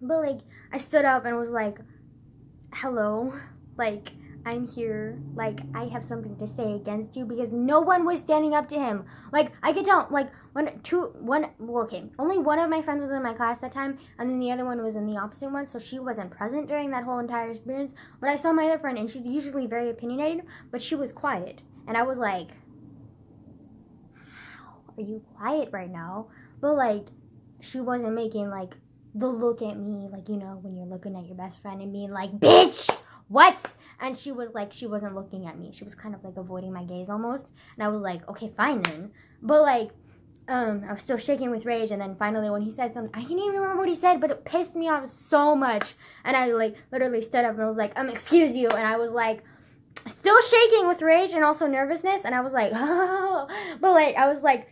But, like, I stood up and was like, hello, like, I'm here, like, I have something to say against you, because no one was standing up to him. Like, I could tell, like, only one of my friends was in my class that time, and then the other one was in the opposite one, so she wasn't present during that whole entire experience. But I saw my other friend, and she's usually very opinionated, but she was quiet, and I was like, how are you quiet right now? But, like, she wasn't making, like, the look at me, like, you know, when you're looking at your best friend and being like, bitch, what? And she was like, she wasn't looking at me. She was kind of like avoiding my gaze almost. And I was like, okay, fine then. But, like, I was still shaking with rage. And then finally when he said something, I can't even remember what he said, but it pissed me off so much. And I, like, literally stood up and I was like, excuse you. And I was like, still shaking with rage and also nervousness. And I was like, oh. But, like, I was like,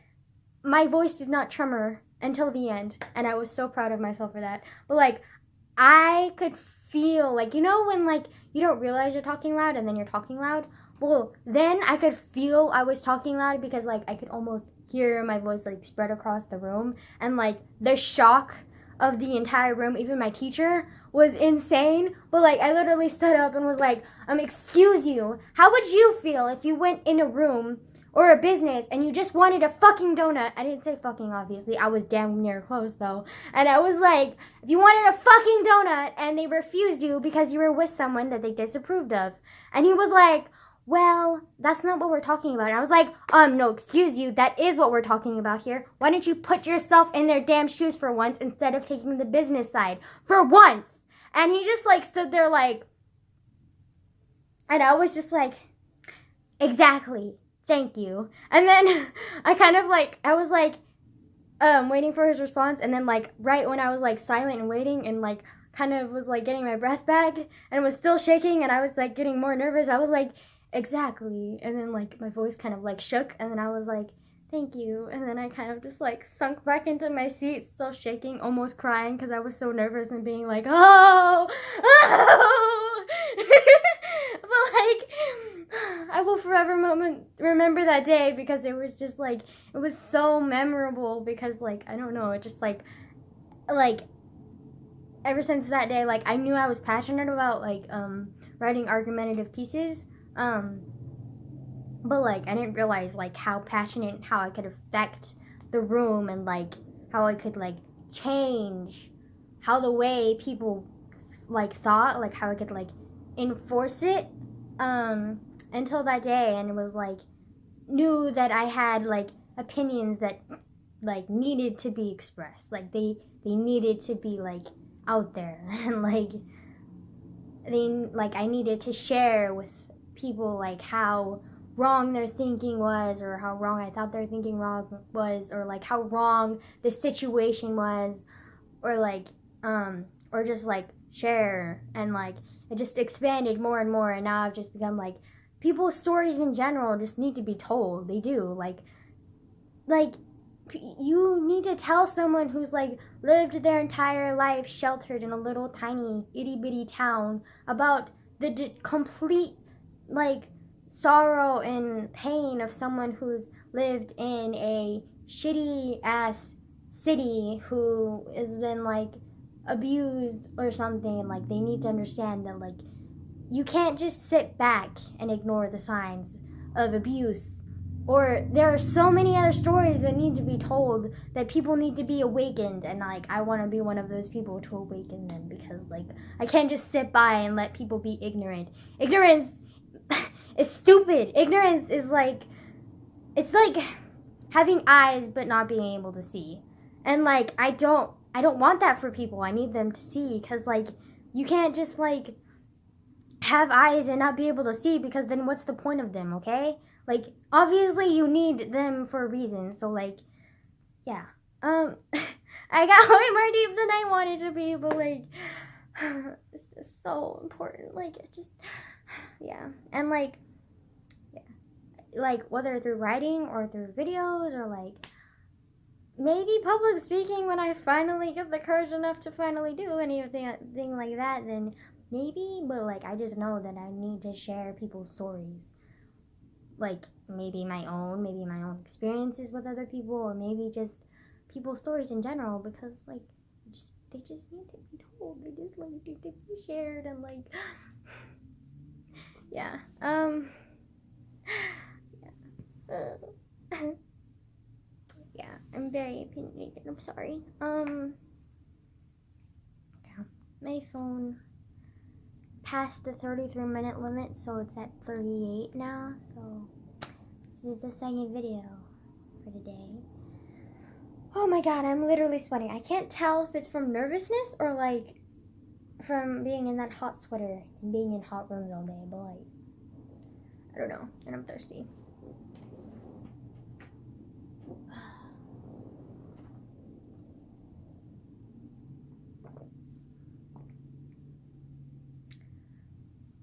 my voice did not tremor until the end, and I was so proud of myself for that. But, like, I could feel, like, you know when, like, you don't realize you're talking loud and then you're talking loud? Well, then I could feel I was talking loud because, like, I could almost hear my voice, like, spread across the room, and, like, the shock of the entire room, even my teacher, was insane. But, like, I literally stood up and was like, excuse you, how would you feel if you went in a room or a business and you just wanted a fucking donut? I didn't say fucking, obviously. I was damn near close, though. And I was like, if you wanted a fucking donut and they refused you because you were with someone that they disapproved of. And he was like, well, that's not what we're talking about. And I was like, no, excuse you, that is what we're talking about here. Why don't you put yourself in their damn shoes for once instead of taking the business side? For once. And he just, like, stood there like, and I was just like, exactly. Thank you. And then I kind of, like, I was like waiting for his response, and then, like, right when I was, like, silent and waiting and, like, kind of was, like, getting my breath back and was still shaking and I was, like, getting more nervous, I was like, exactly. And then, like, my voice kind of, like, shook, and then I was like, thank you. And then I kind of just, like, sunk back into my seat, still shaking, almost crying because I was so nervous and being like, oh. But, like, I will forever remember that day because it was just, like, it was so memorable because, like, I don't know, it just, like, ever since that day, like, I knew I was passionate about, like, writing argumentative pieces, but, like, I didn't realize, like, how passionate, how I could affect the room and, like, how I could, like, change how the way people, like, thought, like, how I could, like, enforce it, until that day. And it was, like, knew that I had, like, opinions that, like, needed to be expressed, like, they needed to be, like, out there, and, like, I needed to share with people, like, how wrong their thinking was, or how wrong I thought their thinking wrong was, or, like, how wrong the situation was, or, like, or just, like, share. And, like, it just expanded more and more, and now I've just become, like, people's stories in general just need to be told. They do. Like, you need to tell someone who's, like, lived their entire life sheltered in a little tiny itty-bitty town about the complete, like, sorrow and pain of someone who's lived in a shitty-ass city who has been, like, abused or something. Like, they need to understand that, like, you can't just sit back and ignore the signs of abuse. Or there are so many other stories that need to be told, that people need to be awakened. And, like, I want to be one of those people to awaken them, because, like, I can't just sit by and let people be ignorant. Ignorance is stupid. Ignorance is, like, it's like having eyes but not being able to see. And, like, I don't want that for people. I need them to see, because, like, you can't just, like, have eyes and not be able to see, because then what's the point of them, okay? Like, obviously you need them for a reason, so, like, yeah. I got way more deep than I wanted to be, but, like, it's just so important. Like, it just, yeah. And, like, yeah. Like, whether through writing or through videos, or, like, maybe public speaking, when I finally get the courage enough to finally do anything like that, then maybe. But, like, I just know that I need to share people's stories. Like, maybe my own experiences with other people, or maybe just people's stories in general, because, like, they just need to be told. They just like need to be shared and like, yeah. Yeah, I'm very opinionated. I'm sorry. Yeah, my phone passed the 33-minute limit, so it's at 38 now. So this is the second video for today. Oh my god, I'm literally sweating. I can't tell if it's from nervousness or like from being in that hot sweater and being in hot rooms all day, but like, I don't know, and I'm thirsty.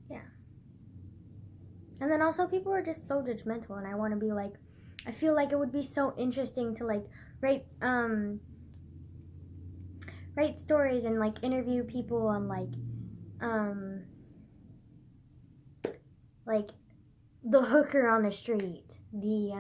Yeah. And then also people are just so judgmental, and I want to be like, I feel like it would be so interesting to like write stories and like interview people on like the hooker on the street, the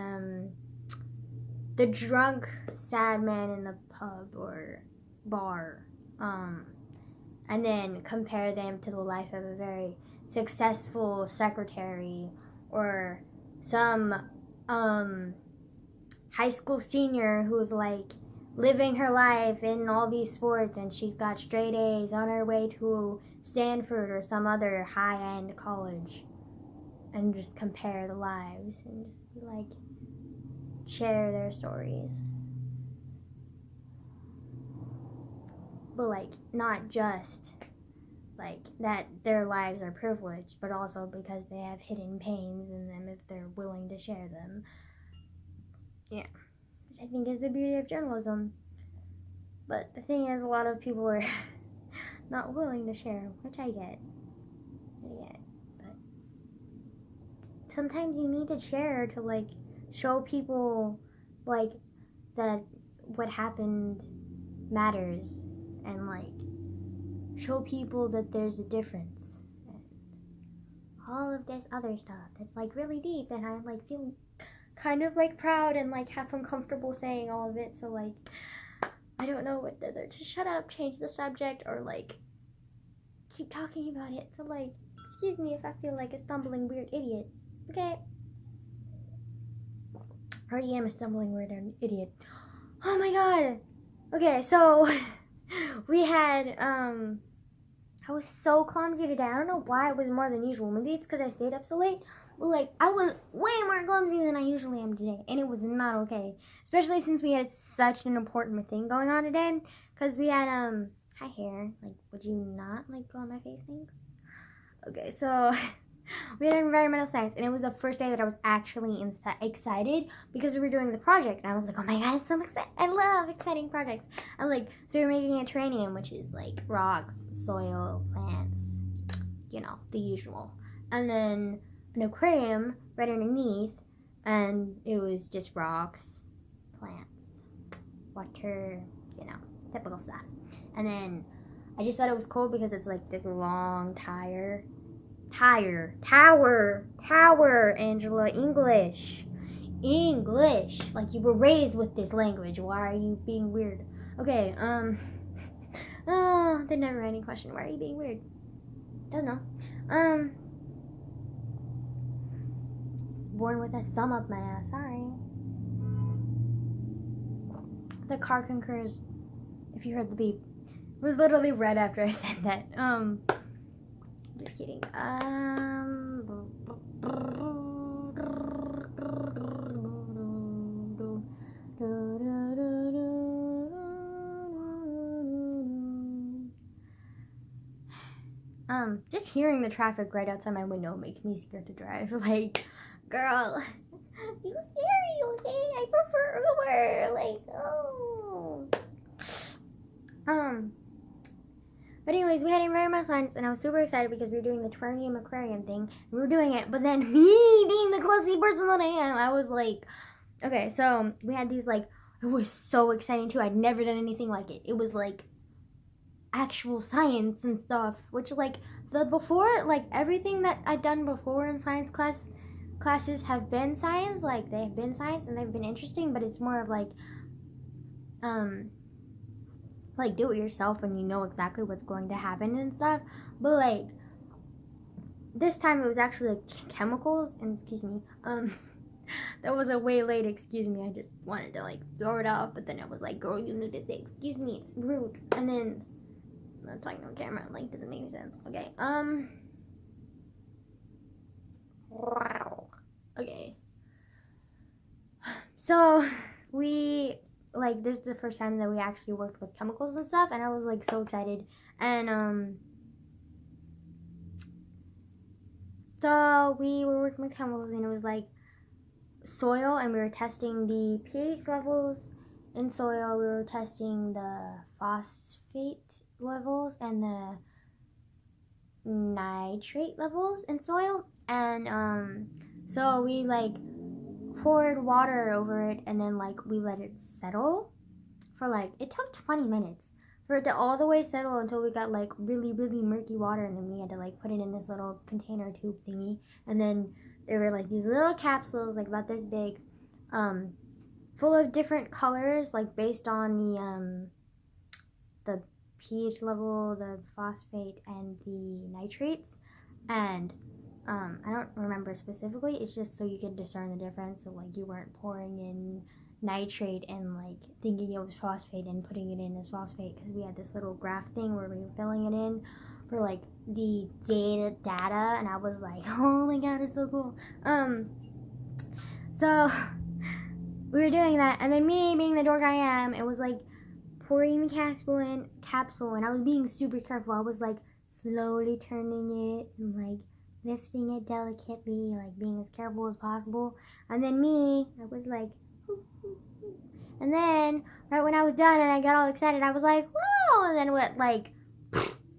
drunk sad man in the pub or bar, and then compare them to the life of a very successful secretary or some high school senior who's like living her life in all these sports and she's got straight A's on her way to Stanford or some other high-end college, and just compare the lives and just be like, share their stories. But like, not just like that their lives are privileged, but also because they have hidden pains in them if they're willing to share them. Yeah, which I think is the beauty of journalism. But the thing is, a lot of people are not willing to share, which I get. But sometimes you need to share to like show people like that what happened matters, and like show people that there's a difference, and all of this other stuff that's like really deep, and I like feel kind of like proud and like half uncomfortable saying all of it, so like I don't know whether to shut up, change the subject, or like keep talking about it. So like, excuse me if I feel like a stumbling weird idiot, okay? I already am a stumbling weird idiot. Oh my god. Okay, so we had I was so clumsy today. I don't know why it was more than usual. Maybe it's because I stayed up so late. But like, I was way more clumsy than I usually am today, and it was not okay. Especially since we had such an important thing going on today. Because we had hi hair. Like, would you not like go on my face, thanks? Okay, so we had environmental science, and it was the first day that I was actually excited because we were doing the project, and I was like, oh my god, it's so exciting. I love exciting projects. And like, so we were making a terrarium, which is like rocks, soil, plants, you know, the usual. And then an aquarium right underneath, and it was just rocks, plants, water, you know, typical stuff. And then I just thought it was cool because it's like this long tower, Angela, English, like you were raised with this language. Why are you being weird? Okay, oh, they never any question. Why are you being weird? Don't know. Born with a thumb up my ass, sorry. The car concurs, if you heard the beep. It was literally right after I said that. Just kidding. Just hearing the traffic right outside my window makes me scared to drive. Like, girl, you scary, okay? I prefer Uber. Like, oh. But anyways, we had environmental science, and I was super excited because we were doing the terrarium aquarium thing. We were doing it, but then me, being the clumsy person that I am, I was like, okay, so we had these, like, it was so exciting too. I'd never done anything like it. It was like actual science and stuff, which like like everything that I'd done before in science classes have been science. Like, they have been science and they've been interesting, but it's more of like like do it yourself and you know exactly what's going to happen and stuff. But like this time it was actually like chemicals and excuse me. That was a way late excuse me. I just wanted to like throw it off, but then I was like, girl, you need to say excuse me, it's rude. And then I'm talking on camera, like doesn't make any sense. Okay. Wow. Okay. So we like this is the first time that we actually worked with chemicals and stuff, and I was like so excited. And so we were working with chemicals, and it was like soil, and we were testing the pH levels in soil. We were testing the phosphate levels and the nitrate levels in soil. And so we like poured water over it, and then like we let it settle for like it took 20 minutes for it to all the way settle until we got like really murky water, and then we had to like put it in this little container tube thingy, and then there were like these little capsules like about this big, full of different colors like based on the pH level, the phosphate, and the nitrates. And I don't remember specifically. It's just so you could discern the difference. So like you weren't pouring in nitrate and like thinking it was phosphate and putting it in as phosphate, because we had this little graph thing where we were filling it in for like the data, and I was like, oh my god, it's so cool. So we were doing that, and then me being the dork I am, it was like pouring the capsule, and I was being super careful. I was like slowly turning it and like lifting it delicately, like being as careful as possible. And then I was like, and then right when I was done and I got all excited, I was like, wow, and then it went like,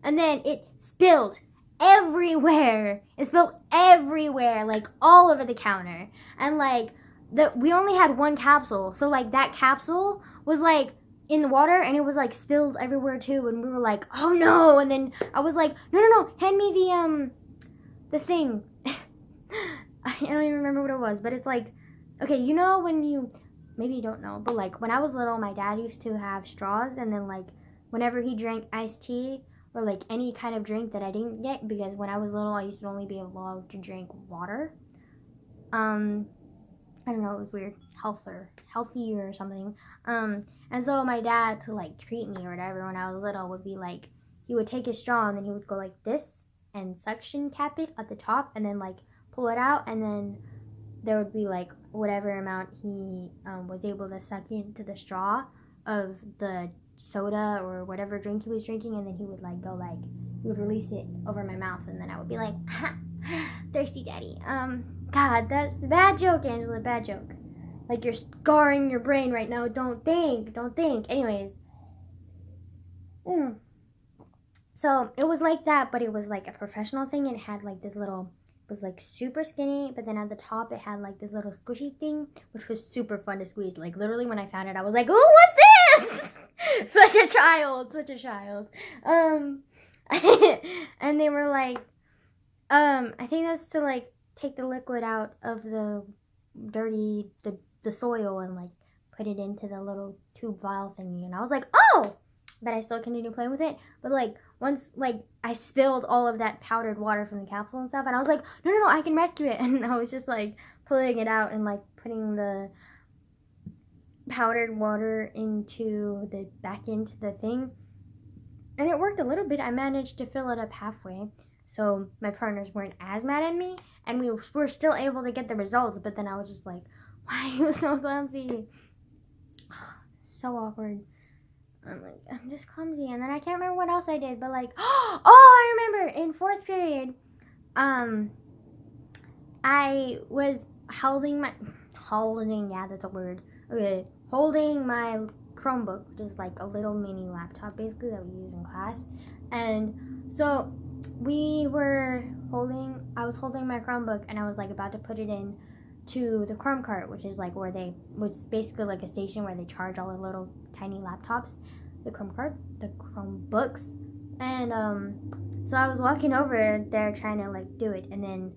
and then it spilled everywhere. It spilled everywhere, like all over the counter. And like we only had one capsule, so like that capsule was like in the water, and it was like spilled everywhere too. And we were like, oh no. And then I was like, no, hand me the thing. I don't even remember what it was, but it's like, okay, you know when you, maybe you don't know, but like when I was little, my dad used to have straws, and then like whenever he drank iced tea or like any kind of drink that I didn't get, because when I was little I used to only be allowed to drink water. I don't know, it was weird, healthier or something. And so my dad, to like treat me or whatever when I was little, would be like, he would take his straw and then he would go like this and suction cap it at the top and then like pull it out, and then there would be like whatever amount he was able to suck into the straw of the soda or whatever drink he was drinking, and then he would like go like, he would release it over my mouth, and then I would be like, thirsty daddy. God, that's a bad joke, Angela, bad joke. Like you're scarring your brain right now. Don't think. Anyways. So it was like that, but it was like a professional thing. It had like this little, it was like super skinny, but then at the top it had like this little squishy thing, which was super fun to squeeze. Like literally when I found it, I was like, ooh, what's this? Such a child. And they were like, I think that's to like take the liquid out of the dirty, the soil, and like put it into the little tube vial thingy. And I was like, oh, but I still continued playing with it. But like once like I spilled all of that powdered water from the capsule and stuff, and I was like, no, I can rescue it. And I was just like pulling it out and like putting the powdered water back into the thing, and it worked a little bit. I managed to fill it up halfway, so my partners weren't as mad at me, and we were still able to get the results. But then I was just like, why are you so clumsy? So awkward. I'm like, I'm just clumsy. And then I can't remember what else I did, but like, oh, I remember in fourth period, I was holding, yeah, that's a word. Okay, holding my Chromebook, which is like a little mini laptop basically that we use in class. And so I was holding my Chromebook, and I was like about to put it in to the Chrome cart, which is like was basically like a station where they charge all the little tiny laptops, the Chromebooks. And so I was walking over there trying to like do it and then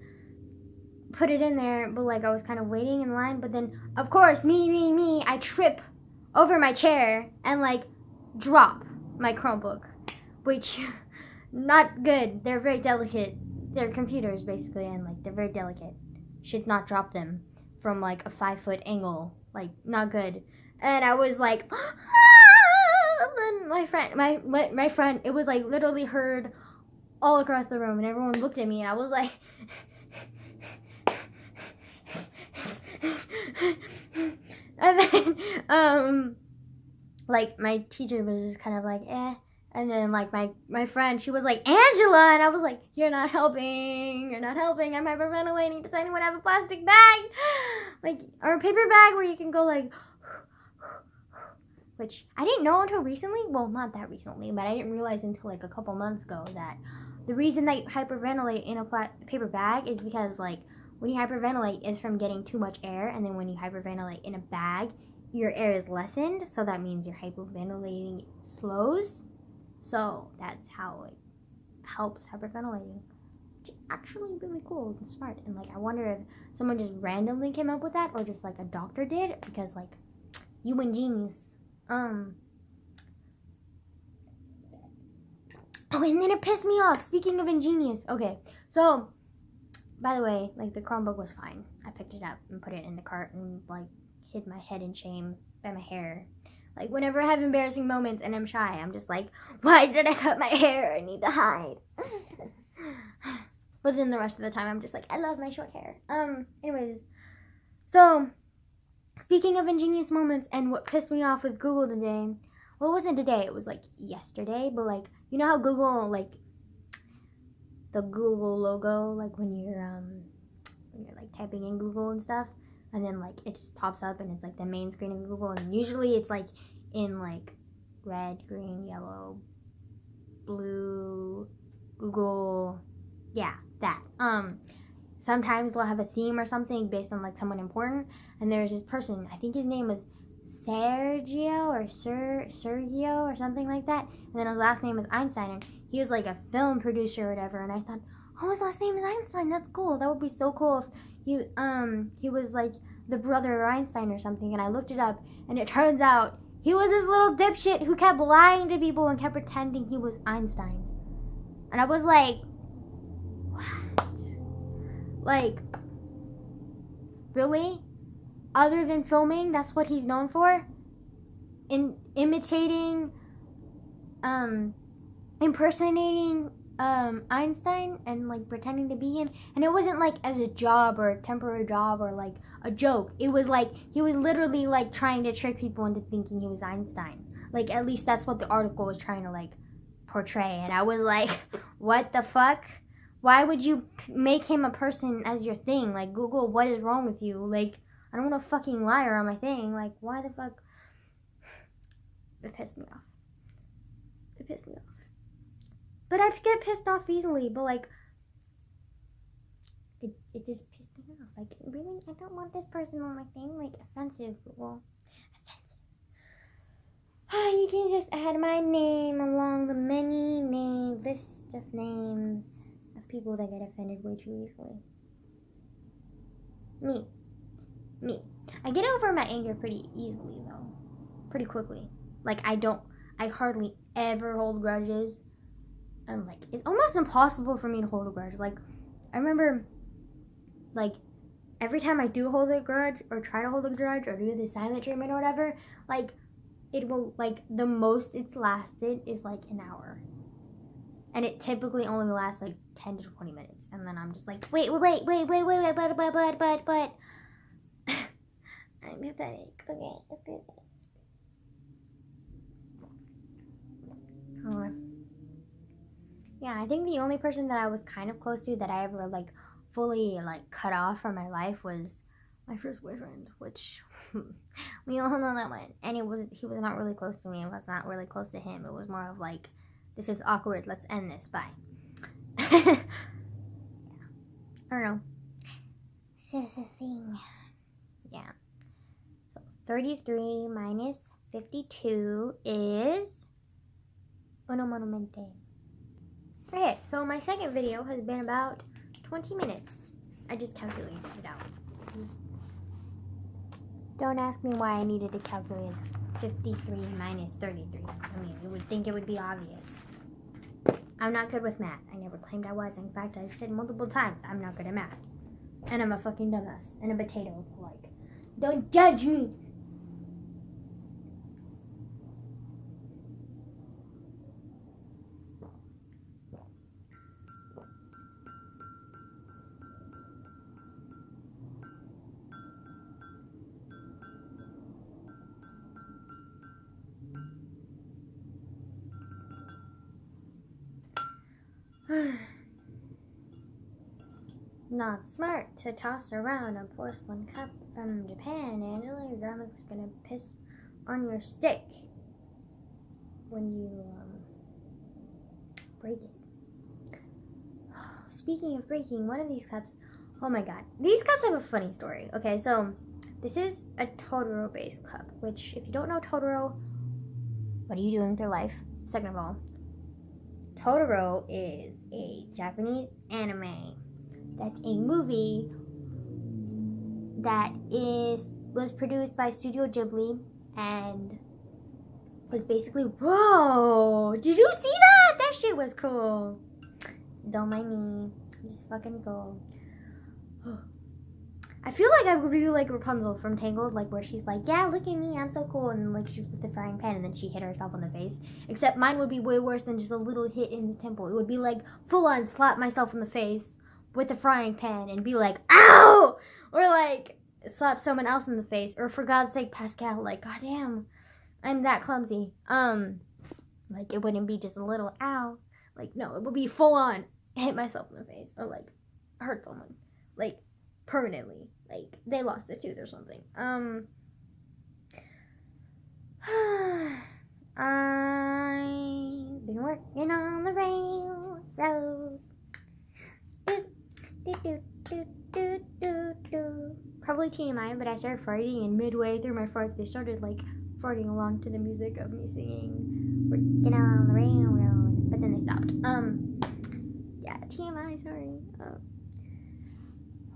put it in there, but like I was kind of waiting in line, but then of course me, I trip over my chair and like drop. my Chromebook, which not good. They're very delicate. They're computers basically, and like they're very delicate. Should not drop them from like a 5-foot angle. Like not good. And I was like, and then my friend, it was like literally heard all across the room, and everyone looked at me, and I was like, and then like my teacher was just kind of like, eh. And then like my friend, she was like, Angela, and I was like, you're not helping, I'm hyperventilating. Does anyone have a plastic bag, like, or a paper bag where you can go like, which I didn't know until recently. Well, not that recently, but I didn't realize until like a couple months ago that the reason that you hyperventilate in a paper bag is because like when you hyperventilate is from getting too much air, and then when you hyperventilate in a bag, your air is lessened, so that means your hyperventilating slows. So that's how it helps hyperventilating, which is actually really cool and smart. And like I wonder if someone just randomly came up with that, or just like a doctor did, because like you ingenious. Oh, and then it pissed me off. Speaking of ingenious, okay, so by the way, like the Chromebook was fine. I picked it up and put it in the cart and like hid my head in shame by my hair. Like whenever I have embarrassing moments and I'm shy, I'm just like, why did I cut my hair? I need to hide. But then the rest of the time I'm just like, I love my short hair. Anyways, so speaking of ingenious moments and what pissed me off with Google today, well, it wasn't today, it was like yesterday, but like, you know how Google, like the Google logo, like when you're like typing in Google and stuff, and then like it just pops up and it's like the main screen of Google, and usually it's like in like red, green, yellow, blue, Google, yeah, that. Sometimes they'll have a theme or something based on like someone important, and there's this person, I think his name was Sergio or Sergio or something like that, and then his last name is Einstein, and he was like a film producer or whatever, and I thought, oh, his last name is Einstein, that's cool, that would be so cool if he was like the brother of Einstein or something. And I looked it up, and it turns out he was this little dipshit who kept lying to people and kept pretending he was Einstein. And I was like, what? Like, really? Other than filming, that's what he's known for? Imitating, impersonating Einstein and like pretending to be him. And it wasn't like as a job or a temporary job or like a joke. It was like he was literally like trying to trick people into thinking he was Einstein. Like at least that's what the article was trying to like portray. And I was like, what the fuck? Why would you make him a person as your thing? Like, Google, what is wrong with you? Like, I don't want a fucking liar on my thing. Like, why the fuck? It pissed me off. It pissed me off. But I get pissed off easily, but like, it just pissed me off. Like, really? I don't want this person on my thing. Like, offensive. Well, offensive. You can just add my name along the many list of names of people that get offended way too easily. Me. I get over my anger pretty easily, though. Pretty quickly. Like, I hardly ever hold grudges. And like, it's almost impossible for me to hold a grudge. Like, I remember, like, every time I do hold a grudge, or try to hold a grudge, or do the silent treatment or whatever, like, it will, like, the most it's lasted is like an hour. And it typically only lasts like 10 to 20 minutes. And then I'm just like, wait, but. I'm pathetic. Okay. Hold on. Yeah, I think the only person that I was kind of close to that I ever like fully like cut off from my life was my first boyfriend, which we all know that one. And he was not really close to me. I was not really close to him. It was more of like, this is awkward. Let's end this. Bye. I don't know. This is the thing. Yeah. So 33 minus 52 is uno monumente. Okay, so my second video has been about 20 minutes. I just calculated it out. Don't ask me why I needed to calculate 53 minus 33? I mean, you would think it would be obvious. I'm not good with math. I never claimed I was. In fact, I said multiple times I'm not good at math. And I'm a fucking dumbass. And a potato. Like, don't judge me. Not smart to toss around a porcelain cup from Japan, Angela. Your grandma's gonna piss on your stick when you break it. Speaking of breaking, one of these cups, oh my god. These cups have a funny story. Okay, so this is a Totoro based cup, which if you don't know Totoro, what are you doing with your life? Second of all, Totoro is a Japanese anime. That's a movie that was produced by Studio Ghibli and was basically, whoa, did you see that? That shit was cool. Don't mind me, just fucking cool. I feel like I would be like Rapunzel from Tangled, like where she's like, yeah, look at me, I'm so cool, and like she with the frying pan and then she hit herself on the face. Except mine would be way worse than just a little hit in the temple. It would be like full on slap myself in the face with a frying pan and be like, ow! Or like slap someone else in the face. Or for God's sake, Pascal, like, goddamn, I'm that clumsy. Like it wouldn't be just a little ow. Like, no, it would be full on hit myself in the face. Or like hurt someone. Like permanently. Like they lost a tooth or something. I've been working on the railroad. Probably TMI, but I started farting, and midway through my farts, they started like farting along to the music of me singing "Working on the Railroad," but then they stopped. Yeah, TMI. Sorry.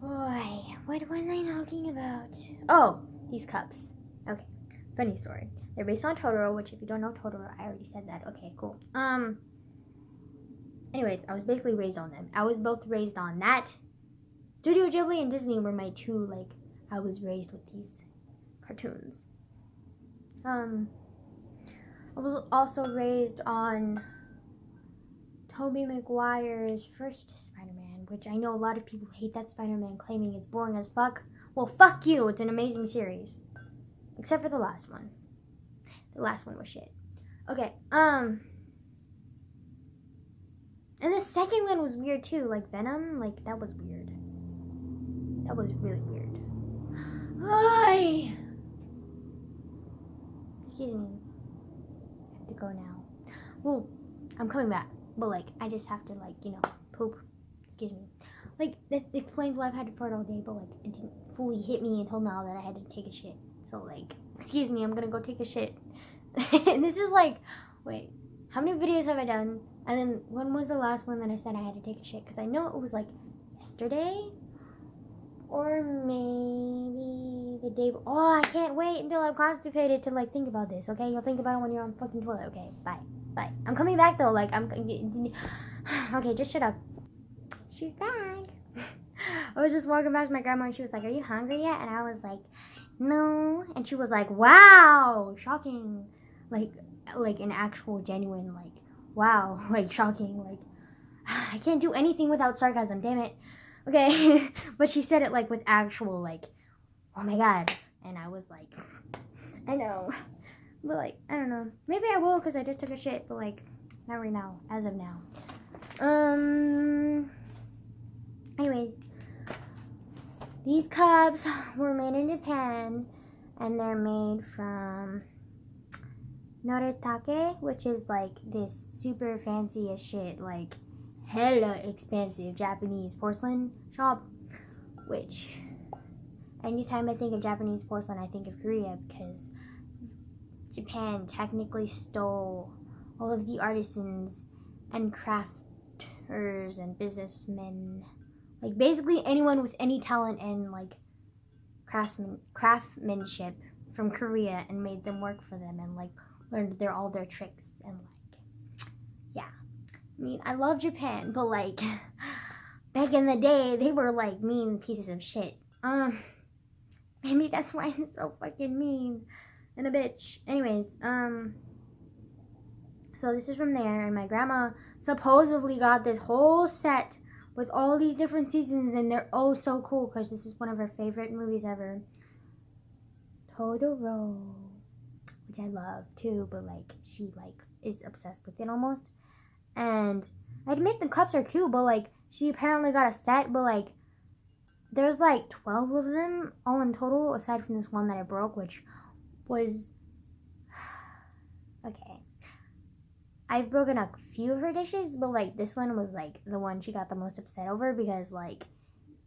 Boy, what was I talking about? Oh, these cups. Okay, funny story. They're based on Totoro, which if you don't know Totoro, I already said that. Okay, cool. Anyways, I was basically raised on them. I was both raised on that. Studio Ghibli and Disney were my two, like, I was raised with these cartoons. I was also raised on Tobey Maguire's first Spider-Man, which I know a lot of people hate that Spider-Man, claiming it's boring as fuck. Well, fuck you, it's an amazing series. Except for the last one. The last one was shit. Okay, and the second one was weird too, like Venom, like that was weird. That was really weird. Hi. Excuse me. I have to go now. Well, I'm coming back, but like I just have to like, you know, poop. Excuse me. Like that explains why I've had to fart all day, but like it didn't fully hit me until now that I had to take a shit. So like, excuse me, I'm gonna go take a shit. And this is like, wait, how many videos have I done? And then when was the last one that I said I had to take a shit? Because I know it was like yesterday. Or maybe the day. Oh, I can't wait until I'm constipated to like think about this. Okay, you'll think about it when you're on fucking toilet. Okay, bye. I'm coming back though. Like I'm. Okay, just shut up. She's back. I was just walking past my grandma and she was like, "Are you hungry yet?" And I was like, "No." And she was like, "Wow, shocking!" Like an actual genuine like, "Wow," like shocking. Like I can't do anything without sarcasm. Damn it. Okay, but she said it like with actual like, oh my god, and I was like, I know, but like I don't know. Maybe I will because I just took a shit, but like not right now, as of now. Anyways, these cups were made in Japan, and they're made from Noritake, which is like this super fancy as shit, like hella expensive Japanese porcelain shop, which anytime I think of Japanese porcelain I think of Korea, because Japan technically stole all of the artisans and crafters and businessmen, like basically anyone with any talent and like craftsmanship from Korea and made them work for them and like learned all their tricks and like, yeah. I mean, I love Japan, but like back in the day, they were like mean pieces of shit. Maybe that's why I'm so fucking mean and a bitch. Anyways, so this is from there, and my grandma supposedly got this whole set with all these different seasons, and they're oh so cool because this is one of her favorite movies ever. Totoro, which I love too, but like she like is obsessed with it almost. And I admit the cups are cute, but like she apparently got a set, but like there's like 12 of them all in total, aside from this one that I broke, which was okay. I've broken a few of her dishes, but like this one was like the one she got the most upset over because like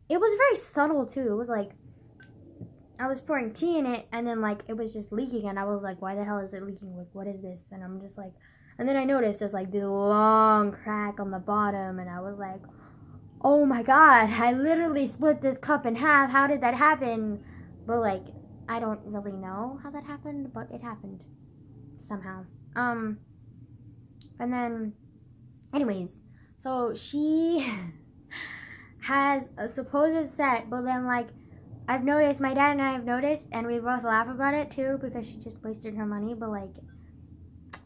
it was very subtle too. It was like I was pouring tea in it and then like it was just leaking and I was like, why the hell is it leaking? Like, what is this? And I'm just like, and then I noticed there's like this long crack on the bottom and I was like, oh my god, I literally split this cup in half. How did that happen? But like I don't really know how that happened, but it happened somehow. And then, anyways, so she has a supposed set, but then, like, I've noticed, my dad and I have noticed, and we both laugh about it, too, because she just wasted her money, but, like,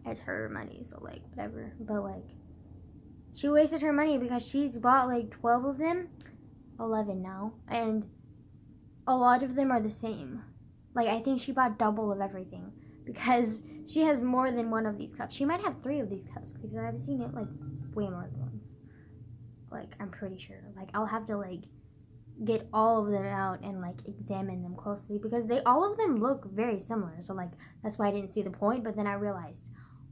it's her money, so, like, whatever. But, like, she wasted her money because she's bought, like, 12 of them, 11 now, and a lot of them are the same. Like, I think she bought double of everything. Because she has more than one of these cups. She might have 3 of these cups because I've seen it like way more than once. Like I'm pretty sure. Like I'll have to like get all of them out and like examine them closely because all of them look very similar. So like that's why I didn't see the point. But then I realized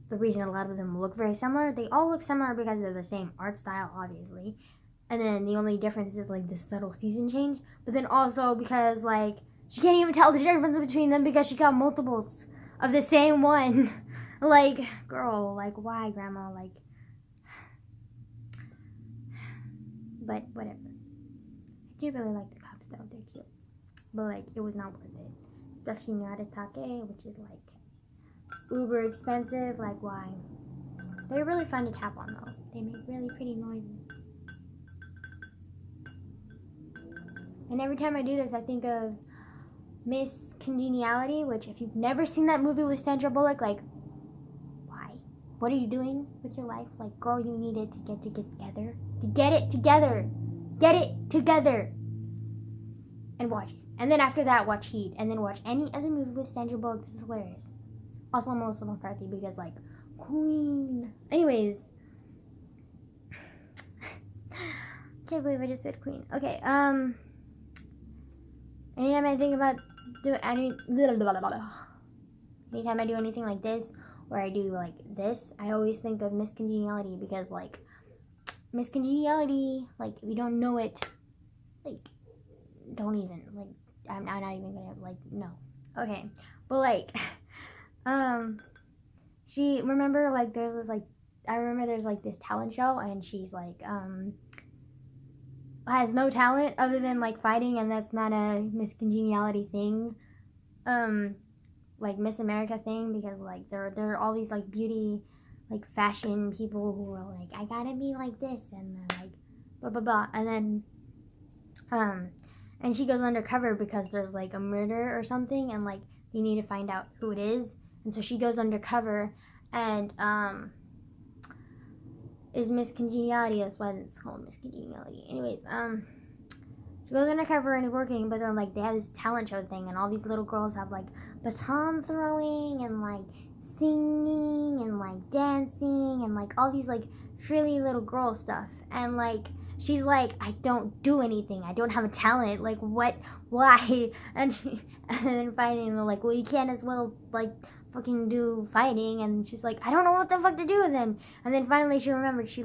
the reason a lot of them look very similar. They all look similar because they're the same art style, obviously. And then the only difference is like the subtle season change. But then also because like she can't even tell the difference between them because she got multiples of the same one. Like, girl, like, why, grandma? Like, but whatever. I do really like the cups, though. They're cute. But, like, it was not worth it. Especially Naratake, which is, like, uber expensive. Like, why? They're really fun to tap on, though. They make really pretty noises. And every time I do this, I think of Miss Congeniality, which if you've never seen that movie with Sandra Bullock, like, why? What are you doing with your life? Like, girl, you needed to get together. To get it together. Get it together. And watch it. And then after that, watch Heat. And then watch any other movie with Sandra Bullock. This is hilarious. Also, Melissa McCarthy, because, like, Queen. Anyways. Can't believe I just said Queen. Okay, anytime I think about anytime I do anything like this, or I do like this, I always think of Miss Congeniality because like Miss Congeniality, like if you don't know it, like don't even like I'm not even gonna like no. Okay. But like she remember like there's this like I remember there's like this talent show and she's like has no talent other than like fighting, and that's not a Miss Congeniality thing, like Miss America thing, because like there are all these like beauty, like fashion people who are like I gotta be like this, and they're like blah blah blah, and then and she goes undercover because there's like a murder or something, and like they need to find out who it is, and so she goes undercover, and is Miss Congeniality. That's why it's called Miss Congeniality. Anyways, she goes undercover and working, but then like they have this talent show thing, and all these little girls have like baton throwing and like singing and like dancing and like all these like frilly little girl stuff, and like she's like, I don't do anything. I don't have a talent. Like what? Why? And then finally they're like, well, you can't as well like fucking do fighting, and she's like, I don't know what the fuck to do then. And then finally she remembered I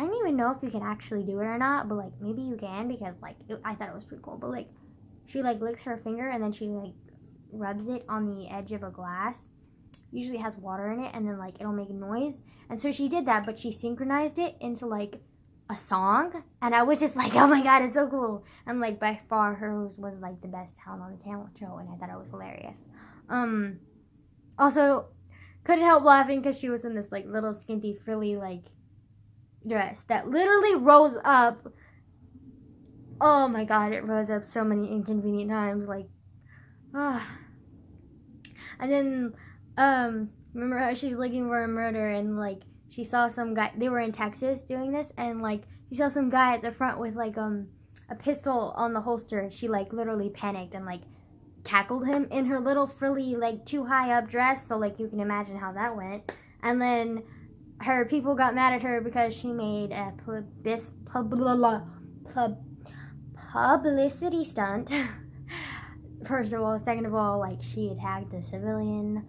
don't even know if you can actually do it or not, but like maybe you can, because like I thought it was pretty cool. But like she like licks her finger and then she like rubs it on the edge of a glass. Usually has water in it, and then like it'll make a noise. And so she did that, but she synchronized it into like a song, and I was just like, oh my god, it's so cool. And like by far hers was like the best talent on the talent show, and I thought it was hilarious. Also couldn't help laughing because she was in this like little skimpy frilly like dress that literally rose up. Oh my god, it rose up so many inconvenient times, like and then remember how she's looking for a murder, and like she saw some guy, they were in Texas doing this, and like she saw some guy at the front with like a pistol on the holster, and she like literally panicked and like tackled him in her little frilly like too high up dress, so like you can imagine how that went. And then her people got mad at her because she made a publicity stunt. First of all, second of all, like she attacked a civilian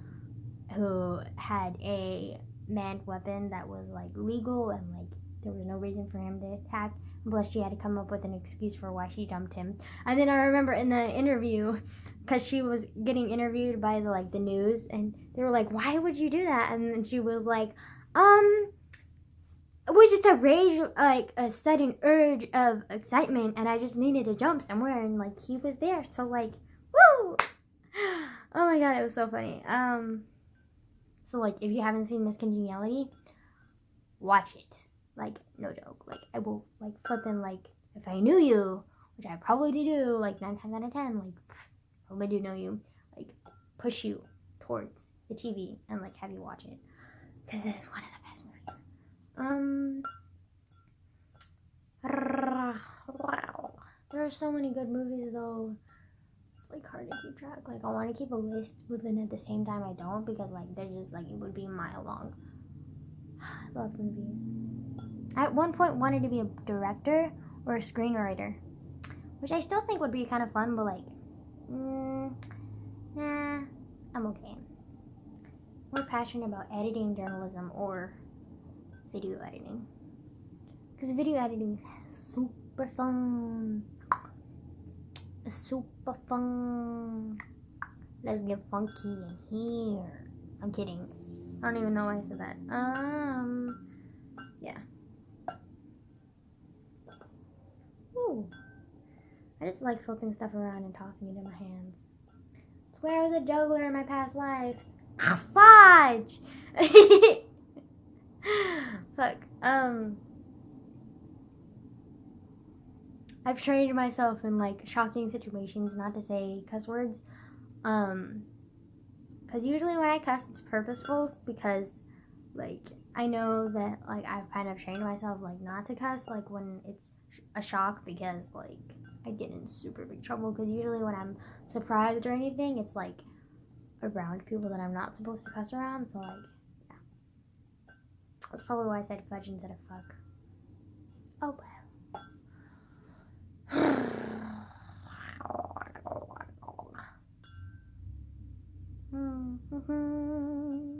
who had a manned weapon that was like legal, and like there was no reason for him to attack. Plus, she had to come up with an excuse for why she dumped him. And then I remember in the interview, because she was getting interviewed by the news, and they were like, "Why would you do that?" And then she was like, "It was just a rage, like a sudden urge of excitement, and I just needed to jump somewhere, and like he was there, so like, woo!" Oh my god, it was so funny. So like, if you haven't seen Miss Congeniality, watch it. Like, no joke. Like, I will like flipping like, if I knew you, which I probably do, like 9 times out of 10, like probably do know you, like push you towards the TV and like have you watch it, because it is one of the best movies. There are so many good movies though. It's like hard to keep track. Like I want to keep a list, but then at the same time I don't, because like they're just like, it would be a mile long. I love movies. I at one point wanted to be a director or a screenwriter, which I still think would be kind of fun, but like, nah, I'm okay. More passionate about editing journalism or video editing, because video editing is super fun. Super fun. Let's get funky in here. I'm kidding. I don't even know why I said that. Yeah. Ooh. I just like flipping stuff around and tossing it in my hands. I swear I was a juggler in my past life. Fudge! Fuck. I've trained myself in like shocking situations not to say cuss words. Because usually when I cuss, it's purposeful, because like I know that like I've kind of trained myself like not to cuss like when it's a shock, because like I get in super big trouble, because usually when I'm surprised or anything, it's like around people that I'm not supposed to cuss around. So like, yeah, that's probably why I said fudge instead of fuck. Oh well.